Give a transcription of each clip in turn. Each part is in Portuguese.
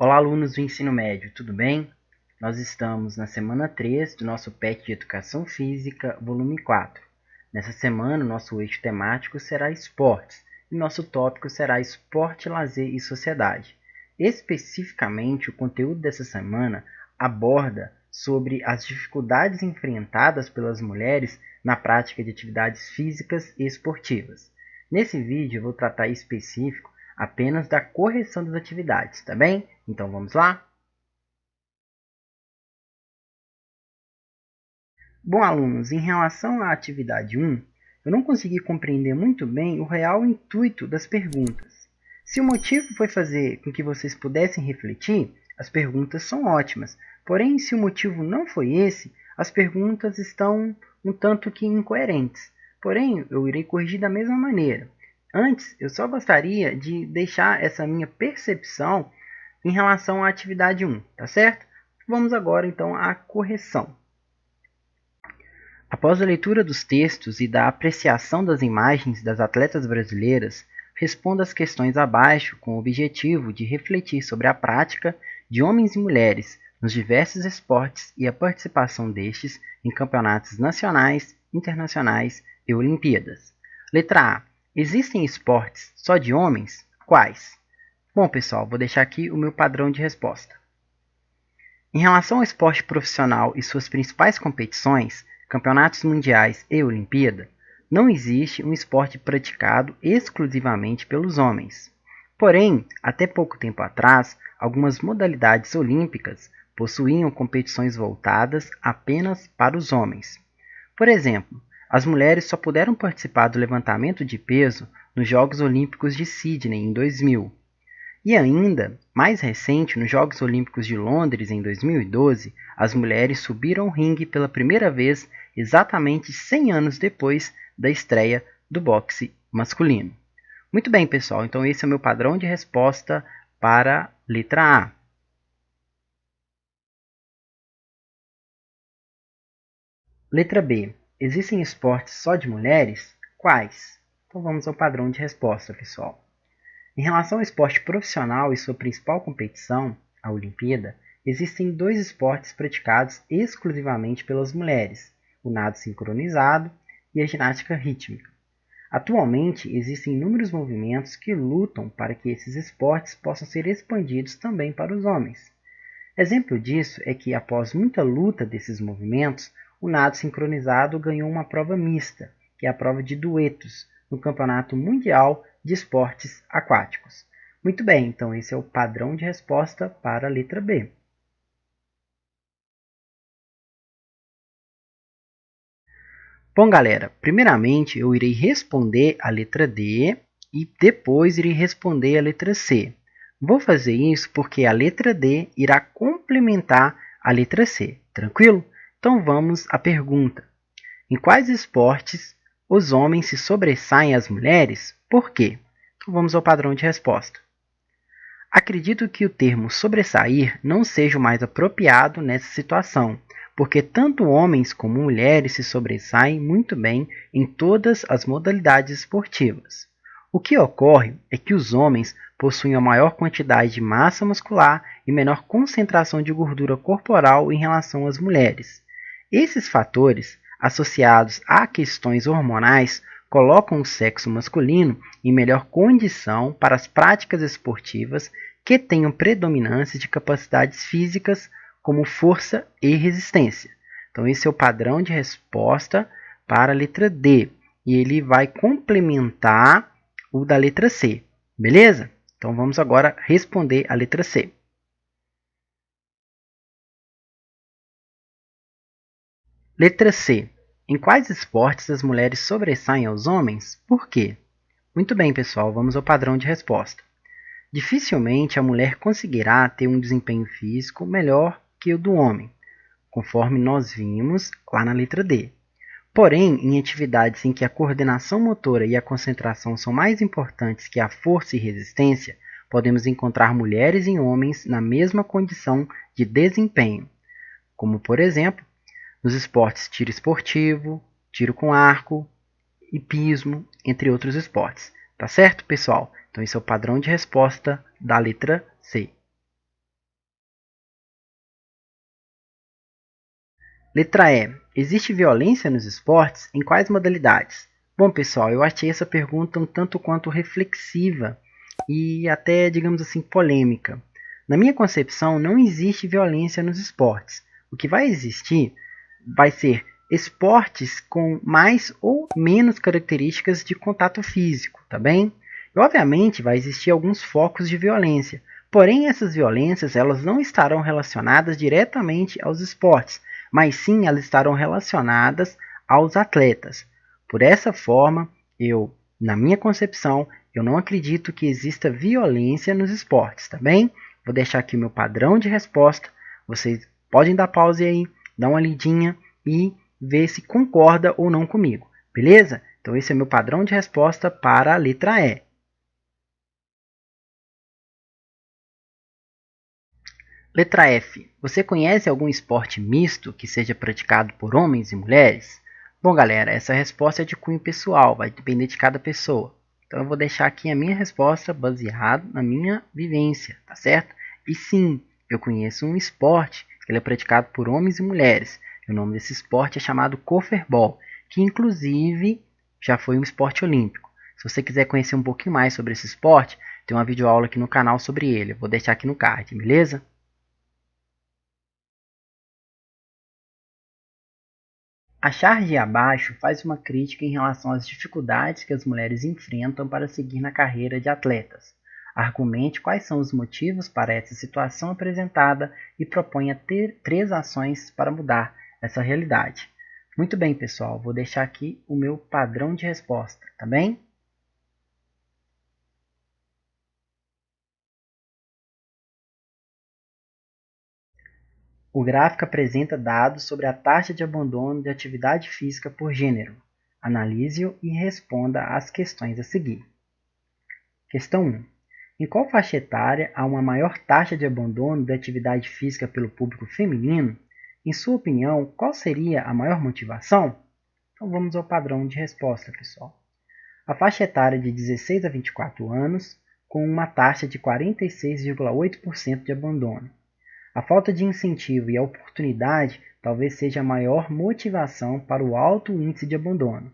Olá, alunos do ensino médio, tudo bem? Nós estamos na semana 3 do nosso PET de Educação Física, volume 4. Nessa semana, o nosso eixo temático será esportes, e nosso tópico será esporte, lazer e sociedade. Especificamente, o conteúdo dessa semana aborda sobre as dificuldades enfrentadas pelas mulheres na prática de atividades físicas e esportivas. Nesse vídeo, eu vou tratar em específico apenas da correção das atividades, tá bem? Então vamos lá? Bom, alunos, em relação à atividade 1, eu não consegui compreender muito bem o real intuito das perguntas. Se o motivo foi fazer com que vocês pudessem refletir, as perguntas são ótimas. Porém, se o motivo não foi esse, as perguntas estão um tanto que incoerentes. Porém, eu irei corrigir da mesma maneira. Antes, eu só gostaria de deixar essa minha percepção em relação à atividade 1, tá certo? Vamos agora então à correção. Após a leitura dos textos e da apreciação das imagens das atletas brasileiras, responda as questões abaixo com o objetivo de refletir sobre a prática de homens e mulheres nos diversos esportes e a participação destes em campeonatos nacionais, internacionais e Olimpíadas. Letra A. Existem esportes só de homens? Quais? Bom, pessoal, vou deixar aqui o meu padrão de resposta. Em relação ao esporte profissional e suas principais competições, campeonatos mundiais e Olimpíada, não existe um esporte praticado exclusivamente pelos homens. Porém, até pouco tempo atrás, algumas modalidades olímpicas possuíam competições voltadas apenas para os homens. Por exemplo, as mulheres só puderam participar do levantamento de peso nos Jogos Olímpicos de Sydney em 2000. E ainda, mais recente, nos Jogos Olímpicos de Londres em 2012, as mulheres subiram ao ringue pela primeira vez exatamente 100 anos depois da estreia do boxe masculino. Muito bem, pessoal, então esse é o meu padrão de resposta para a letra A. Letra B. Existem esportes só de mulheres? Quais? Então vamos ao padrão de resposta, pessoal. Em relação ao esporte profissional e sua principal competição, a Olimpíada, existem dois esportes praticados exclusivamente pelas mulheres, o nado sincronizado e a ginástica rítmica. Atualmente, existem inúmeros movimentos que lutam para que esses esportes possam ser expandidos também para os homens. Exemplo disso é que, após muita luta desses movimentos, o nado sincronizado ganhou uma prova mista, que é a prova de duetos, no Campeonato Mundial de Esportes Aquáticos. Muito bem, então esse é o padrão de resposta para a letra B. Bom, galera, primeiramente eu irei responder a letra D e depois irei responder a letra C. Vou fazer isso porque a letra D irá complementar a letra C, tranquilo? Então vamos à pergunta. Em quais esportes os homens se sobressaem às mulheres? Por quê? Então vamos ao padrão de resposta. Acredito que o termo sobressair não seja o mais apropriado nessa situação, porque tanto homens como mulheres se sobressaem muito bem em todas as modalidades esportivas. O que ocorre é que os homens possuem a maior quantidade de massa muscular e menor concentração de gordura corporal em relação às mulheres. Esses fatores, associados a questões hormonais, colocam o sexo masculino em melhor condição para as práticas esportivas que tenham predominância de capacidades físicas como força e resistência. Então, esse é o padrão de resposta para a letra D. E ele vai complementar o da letra C. Beleza? Então, vamos agora responder a letra C. Letra C. Em quais esportes as mulheres sobressaem aos homens? Por quê? Muito bem, pessoal, vamos ao padrão de resposta. Dificilmente a mulher conseguirá ter um desempenho físico melhor que o do homem, conforme nós vimos lá na letra D. Porém, em atividades em que a coordenação motora e a concentração são mais importantes que a força e resistência, podemos encontrar mulheres e homens na mesma condição de desempenho, como, por exemplo, nos esportes tiro esportivo, tiro com arco, hipismo, entre outros esportes. Tá certo, pessoal? Então, esse é o padrão de resposta da letra C. Letra E. Existe violência nos esportes? Em quais modalidades? Bom, pessoal, eu achei essa pergunta um tanto quanto reflexiva e até, digamos assim, polêmica. Na minha concepção, não existe violência nos esportes. O que vai existir vai ser esportes com mais ou menos características de contato físico, tá bem? E, obviamente, vai existir alguns focos de violência. Porém, essas violências elas não estarão relacionadas diretamente aos esportes, mas sim elas estarão relacionadas aos atletas. Por essa forma, na minha concepção, eu não acredito que exista violência nos esportes, tá bem? Vou deixar aqui o meu padrão de resposta. Vocês podem dar pause aí, dar uma lidinha e ver se concorda ou não comigo, beleza? Então esse é meu padrão de resposta para a letra E. Letra F. Você conhece algum esporte misto que seja praticado por homens e mulheres? Bom, galera, essa resposta é de cunho pessoal, vai depender de cada pessoa. Então eu vou deixar aqui a minha resposta baseada na minha vivência, tá certo? E sim, eu conheço um esporte que ele é praticado por homens e mulheres. O nome desse esporte é chamado Corferball, que inclusive já foi um esporte olímpico. Se você quiser conhecer um pouquinho mais sobre esse esporte, tem uma videoaula aqui no canal sobre ele. Eu vou deixar aqui no card, beleza? A charge abaixo faz uma crítica em relação às dificuldades que as mulheres enfrentam para seguir na carreira de atletas. Argumente quais são os motivos para essa situação apresentada e proponha três ações para mudar essa realidade. Muito bem, pessoal, vou deixar aqui o meu padrão de resposta, tá bem? O gráfico apresenta dados sobre a taxa de abandono de atividade física por gênero. Analise-o e responda às questões a seguir. Questão 1. Em qual faixa etária há uma maior taxa de abandono da atividade física pelo público feminino? Em sua opinião, qual seria a maior motivação? Então vamos ao padrão de resposta, pessoal. A faixa etária de 16 a 24 anos, com uma taxa de 46,8% de abandono. A falta de incentivo e a oportunidade talvez seja a maior motivação para o alto índice de abandono.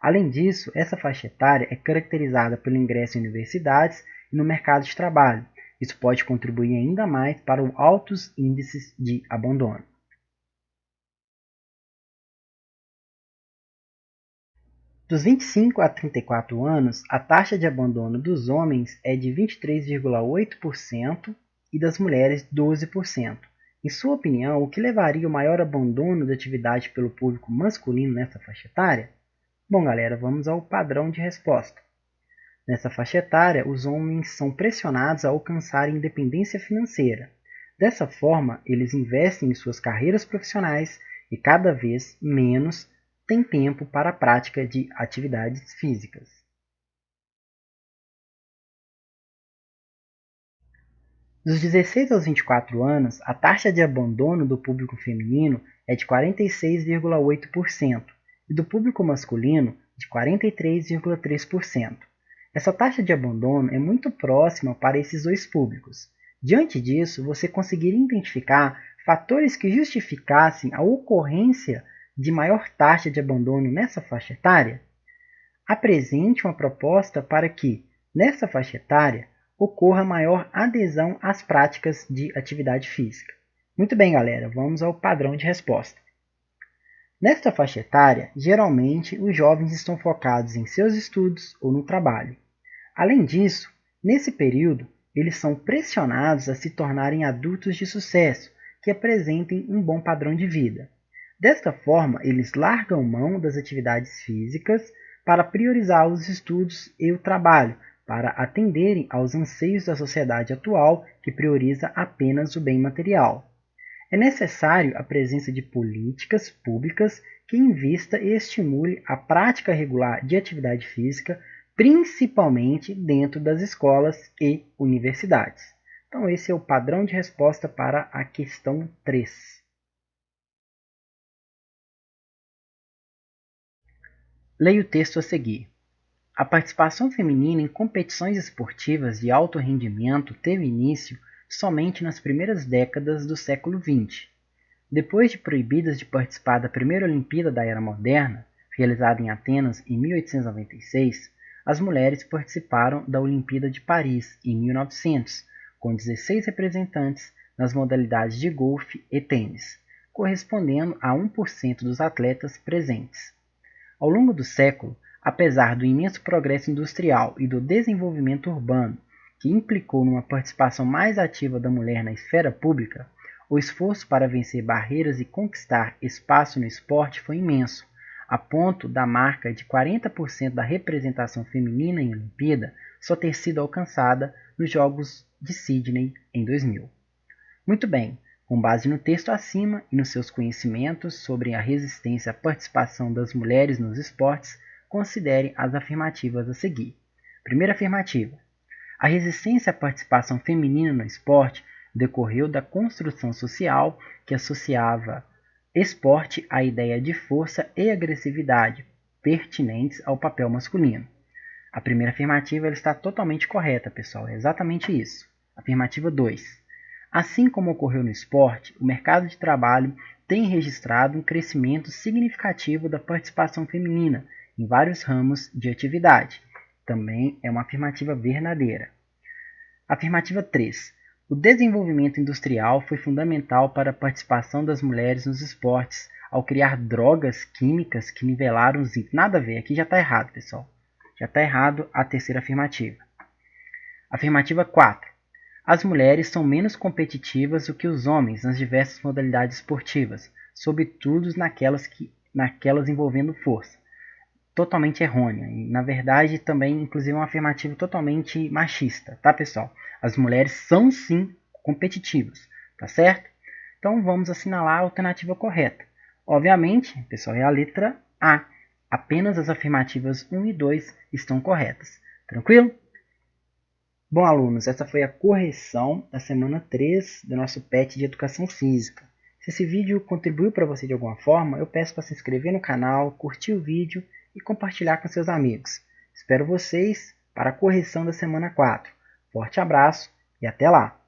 Além disso, essa faixa etária é caracterizada pelo ingresso em universidades e no mercado de trabalho. Isso pode contribuir ainda mais para os altos índices de abandono. Dos 25 a 34 anos, a taxa de abandono dos homens é de 23,8% e das mulheres 12%. Em sua opinião, o que levaria ao maior abandono da atividade pelo público masculino nessa faixa etária? Bom, galera, vamos ao padrão de resposta. Nessa faixa etária, os homens são pressionados a alcançar a independência financeira. Dessa forma, eles investem em suas carreiras profissionais e cada vez menos têm tempo para a prática de atividades físicas. Dos 16 aos 24 anos, a taxa de abandono do público feminino é de 46,8% e do público masculino de 43,3%. Essa taxa de abandono é muito próxima para esses dois públicos. Diante disso, você conseguiria identificar fatores que justificassem a ocorrência de maior taxa de abandono nessa faixa etária? Apresente uma proposta para que, nessa faixa etária, ocorra maior adesão às práticas de atividade física. Muito bem, galera, vamos ao padrão de resposta. Nesta faixa etária, geralmente os jovens estão focados em seus estudos ou no trabalho. Além disso, nesse período, eles são pressionados a se tornarem adultos de sucesso, que apresentem um bom padrão de vida. Desta forma, eles largam mão das atividades físicas para priorizar os estudos e o trabalho, para atenderem aos anseios da sociedade atual, que prioriza apenas o bem material. É necessário a presença de políticas públicas que invista e estimule a prática regular de atividade física, principalmente dentro das escolas e universidades. Então, esse é o padrão de resposta para a questão 3. Leia o texto a seguir. A participação feminina em competições esportivas de alto rendimento teve início somente nas primeiras décadas do século XX. Depois de proibidas de participar da primeira Olimpíada da Era Moderna, realizada em Atenas em 1896, as mulheres participaram da Olimpíada de Paris em 1900, com 16 representantes nas modalidades de golfe e tênis, correspondendo a 1% dos atletas presentes. Ao longo do século, apesar do imenso progresso industrial e do desenvolvimento urbano, que implicou numa participação mais ativa da mulher na esfera pública, o esforço para vencer barreiras e conquistar espaço no esporte foi imenso, a ponto da marca de 40% da representação feminina em Olimpíada só ter sido alcançada nos Jogos de Sydney em 2000. Muito bem, com base no texto acima e nos seus conhecimentos sobre a resistência à participação das mulheres nos esportes, considere as afirmativas a seguir. Primeira afirmativa: a resistência à participação feminina no esporte decorreu da construção social que associava esporte à ideia de força e agressividade pertinentes ao papel masculino. A primeira afirmativa ela está totalmente correta, pessoal, é exatamente isso. Afirmativa 2. Assim como ocorreu no esporte, o mercado de trabalho tem registrado um crescimento significativo da participação feminina em vários ramos de atividade. Também é uma afirmativa verdadeira. Afirmativa 3. O desenvolvimento industrial foi fundamental para a participação das mulheres nos esportes, ao criar drogas químicas que nivelaram os índices. Nada a ver, aqui já está errado, pessoal. Já está errado a terceira afirmativa. Afirmativa 4. As mulheres são menos competitivas do que os homens nas diversas modalidades esportivas, sobretudo naquelas envolvendo força. Totalmente errônea. E, na verdade, também, inclusive, é uma afirmativa totalmente machista, tá, pessoal? As mulheres são, sim, competitivas, tá certo? Então, vamos assinalar a alternativa correta. Obviamente, pessoal, é a letra A. Apenas as afirmativas 1 e 2 estão corretas. Tranquilo? Bom, alunos, essa foi a correção da semana 3 do nosso PET de Educação Física. Se esse vídeo contribuiu para você de alguma forma, eu peço para se inscrever no canal, curtir o vídeo e compartilhar com seus amigos. Espero vocês para a correção da semana 4. Forte abraço e até lá!